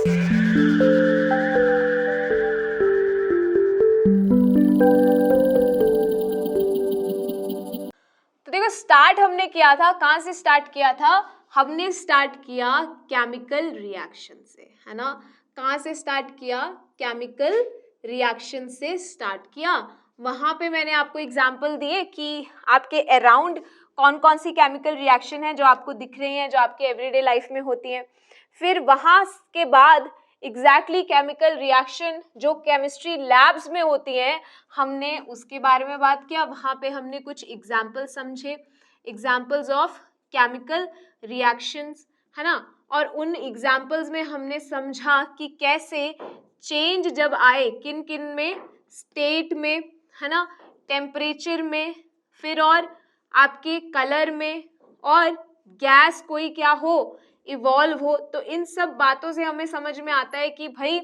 तो देखो स्टार्ट हमने किया था, कहाँ से स्टार्ट किया था? हमने स्टार्ट किया केमिकल रिएक्शन से, है ना। कहाँ से स्टार्ट किया? केमिकल रिएक्शन से स्टार्ट किया। वहाँ पे मैंने आपको एग्जाम्पल दिए कि आपके अराउंड कौन कौन सी केमिकल रिएक्शन है जो आपको दिख रही हैं, जो आपके एवरीडे लाइफ में होती हैं। फिर वहाँ के बाद एग्जैक्टली केमिकल रिएक्शन जो केमिस्ट्री लैब्स में होती हैं, हमने उसके बारे में बात किया। वहाँ पे हमने कुछ एग्जाम्पल समझे, एग्जाम्पल्स ऑफ केमिकल रिएक्शंस, है ना। और उन एग्जाम्पल्स में हमने समझा कि कैसे चेंज जब आए किन किन में, स्टेट में, है ना, टेम्परेचर में, फिर और आपके कलर में, और गैस कोई क्या हो, इवॉल्व हो, तो इन सब बातों से हमें समझ में आता है कि भाई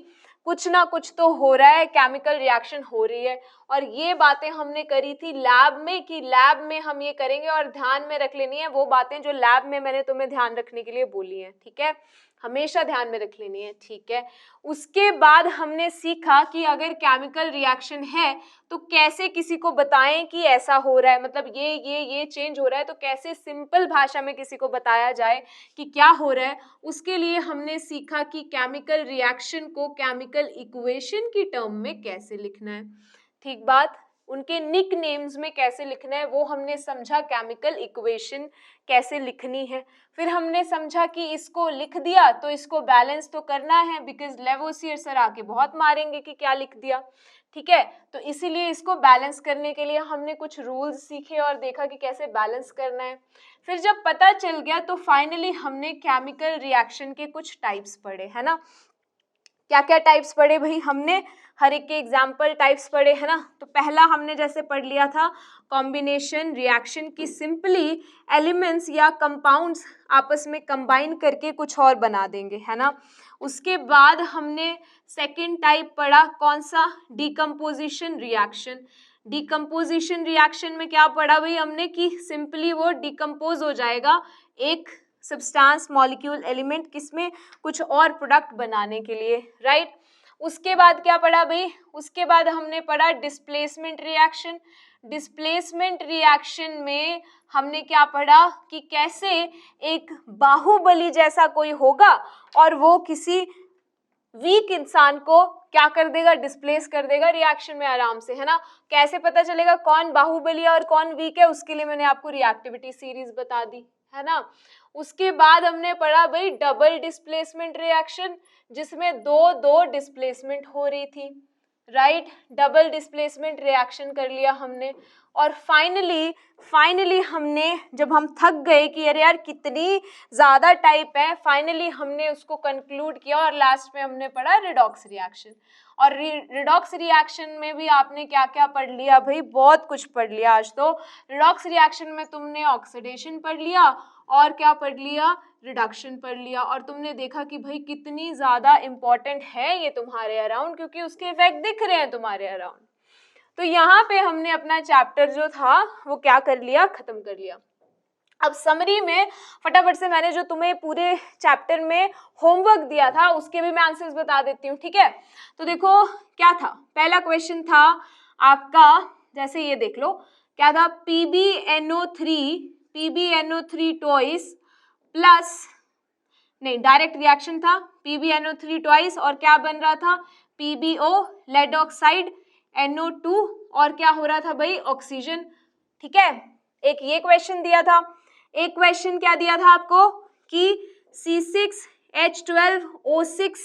कुछ ना कुछ तो हो रहा है, केमिकल रिएक्शन हो रही है। और ये बातें हमने करी थी लैब में कि लैब में हम ये करेंगे, और ध्यान में रख लेनी है वो बातें जो लैब में मैंने तुम्हें ध्यान रखने के लिए बोली हैं, ठीक है, हमेशा ध्यान में रख लेनी है, ठीक है। उसके बाद हमने सीखा कि अगर केमिकल रिएक्शन है तो कैसे किसी को बताएं कि ऐसा हो रहा है, मतलब ये चेंज हो रहा है, तो कैसे सिंपल भाषा में किसी को बताया जाए कि क्या हो रहा है। उसके लिए हमने सीखा कि केमिकल रिएक्शन को केमिकल इक्वेशन की टर्म में कैसे लिखना है, ठीक बात, उनके निक नेम्स में कैसे लिखना है वो हमने समझा, केमिकल इक्वेशन कैसे लिखनी है। फिर हमने समझा कि इसको लिख दिया तो इसको बैलेंस तो करना है, बिकॉज लेवोसियर सर आके बहुत मारेंगे कि क्या लिख दिया, ठीक है। तो इसीलिए इसको बैलेंस करने के लिए हमने कुछ रूल्स सीखे और देखा कि कैसे बैलेंस करना है। फिर जब पता चल गया तो फाइनली हमने केमिकल रिएक्शन के कुछ टाइप्स पढ़े, है ना। क्या क्या टाइप्स पढ़े भाई? हमने हर एक के एग्जाम्पल टाइप्स पढ़े, है ना। तो पहला हमने जैसे पढ़ लिया था कॉम्बिनेशन रिएक्शन की, सिंपली एलिमेंट्स या कंपाउंड्स आपस में कंबाइन करके कुछ और बना देंगे, है ना। उसके बाद हमने सेकंड टाइप पढ़ा, कौन सा? Decomposition reaction. डिकम्पोजिशन रिएक्शन में क्या पढ़ा भाई हमने कि सिंपली वो डिकम्पोज हो जाएगा एक सब्सटेंस, मॉलिक्यूल, एलिमेंट, किसमें? कुछ और प्रोडक्ट बनाने के लिए, राइट। उसके बाद क्या पढ़ा भाई? उसके बाद हमने पढ़ा डिस्प्लेसमेंट रिएक्शन। डिस्प्लेसमेंट रिएक्शन में हमने क्या पढ़ा कि कैसे एक बाहुबली जैसा कोई होगा और वो किसी वीक इंसान को क्या कर देगा? डिस्प्लेस कर देगा रिएक्शन में आराम से, है ना। कैसे पता चलेगा कौन बाहुबली है और कौन वीक है? उसके लिए मैंने आपको रिएक्टिविटी सीरीज बता दी, है ना। उसके बाद हमने पढ़ा भाई डबल डिस्प्लेसमेंट रिएक्शन, जिसमें दो दो डिस्प्लेसमेंट हो रही थी, राइट। डबल डिस्प्लेसमेंट रिएक्शन कर लिया हमने। और फाइनली हमने, जब हम थक गए कि अरे यार कितनी ज़्यादा टाइप है, फाइनली हमने उसको कंक्लूड किया और लास्ट में हमने पढ़ा रिडॉक्स रिएक्शन। और रिडॉक्स रिएक्शन में भी आपने क्या क्या पढ़ लिया भाई? बहुत कुछ पढ़ लिया आज तो। रिडॉक्स रिएक्शन में तुमने ऑक्सीडेशन पढ़ लिया और क्या पढ़ लिया? रिडक्शन पढ़ लिया। और तुमने देखा कि भाई कितनी ज़्यादा इम्पॉर्टेंट है ये तुम्हारे अराउंड, क्योंकि उसके इफेक्ट दिख रहे हैं तुम्हारे अराउंड। तो यहाँ पे हमने अपना चैप्टर जो था वो क्या कर लिया? खत्म कर लिया। अब समरी में फटाफट से मैंने जो तुम्हें पूरे चैप्टर में होमवर्क दिया था उसके भी मैं आंसर्स बता देती हूँ, ठीक है। तो देखो क्या था, पहला क्वेश्चन था आपका, जैसे ये देख लो, क्या था? PbNO3 ट्वाइस प्लस, नहीं डायरेक्ट रिएक्शन था, PbNO3 ट्वाइस और क्या बन रहा था? PbO लेड ऑक्साइड, NO2 और क्या हो रहा था भाई? ऑक्सीजन, ठीक है। एक ये क्वेश्चन दिया था। एक क्वेश्चन क्या दिया था आपको कि C6H12O6,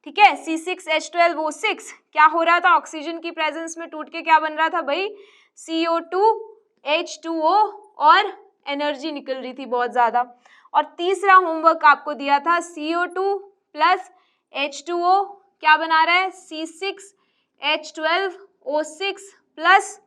ठीक है, C6H12O6 क्या हो रहा था? ऑक्सीजन की प्रेजेंस में टूट के क्या बन रहा था भाई? CO2H2O और एनर्जी निकल रही थी बहुत ज्यादा। और तीसरा होमवर्क आपको दिया था CO2 प्लस H2O क्या बना रहा है? C6H12O6 plus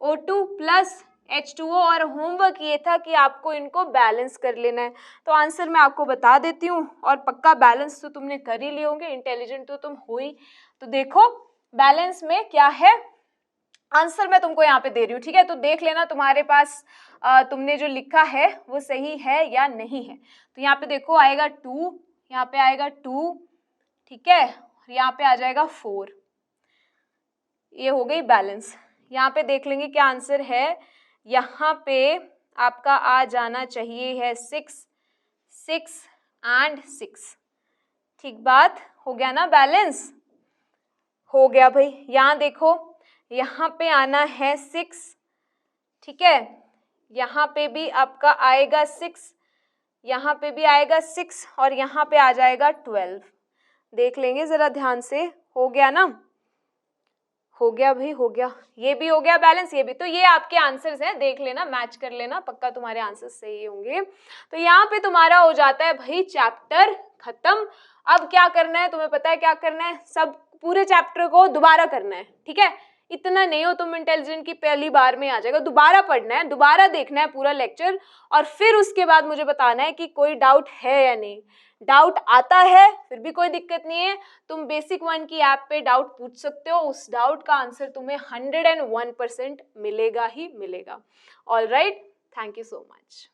O2 plus H2O। और होमवर्क ये था कि आपको इनको बैलेंस कर लेना है। तो आंसर मैं आपको बता देती हूँ, और पक्का बैलेंस तो तुमने कर ही लिए होंगे, इंटेलिजेंट तो तुम हो ही। तो देखो बैलेंस में क्या है, आंसर मैं तुमको यहाँ पे दे रही हूँ, ठीक है। तो देख लेना तुम्हारे पास तुमने जो लिखा है वो सही है या नहीं है। तो यहाँ पे देखो आएगा 2, यहाँ पे आएगा 2, ठीक है, यहाँ पे आ जाएगा 4, ये हो गई बैलेंस। यहाँ पे देख लेंगे क्या आंसर है, यहाँ पे आपका आ जाना चाहिए है 6, 6 एंड 6। ठीक बात, हो गया ना बैलेंस, हो गया भाई। यहाँ देखो, यहाँ पे आना है 6, ठीक है, यहाँ पे भी आपका आएगा 6, यहाँ पे भी आएगा 6 और यहाँ पे आ जाएगा 12। देख लेंगे जरा ध्यान से, हो गया ना, हो गया भाई, हो गया, ये भी हो गया बैलेंस, ये भी। तो ये आपके आंसर्स हैं, देख लेना, मैच कर लेना, पक्का तुम्हारे आंसर्स सही होंगे। तो यहाँ पे तुम्हारा हो जाता है भाई चैप्टर खत्म। अब क्या करना है, तुम्हें पता है क्या करना है, सब पूरे चैप्टर को दोबारा करना है, ठीक है। इतना नहीं हो तुम इंटेलिजेंट की पहली बार में आ जाएगा, दोबारा पढ़ना है, दोबारा देखना है पूरा लेक्चर, और फिर उसके बाद मुझे बताना है कि कोई डाउट है या नहीं। डाउट आता है फिर भी कोई दिक्कत नहीं है, तुम बेसिक 1 की ऐप पे डाउट पूछ सकते हो, उस डाउट का आंसर तुम्हें 101% मिलेगा ही मिलेगा। All right, thank you so much.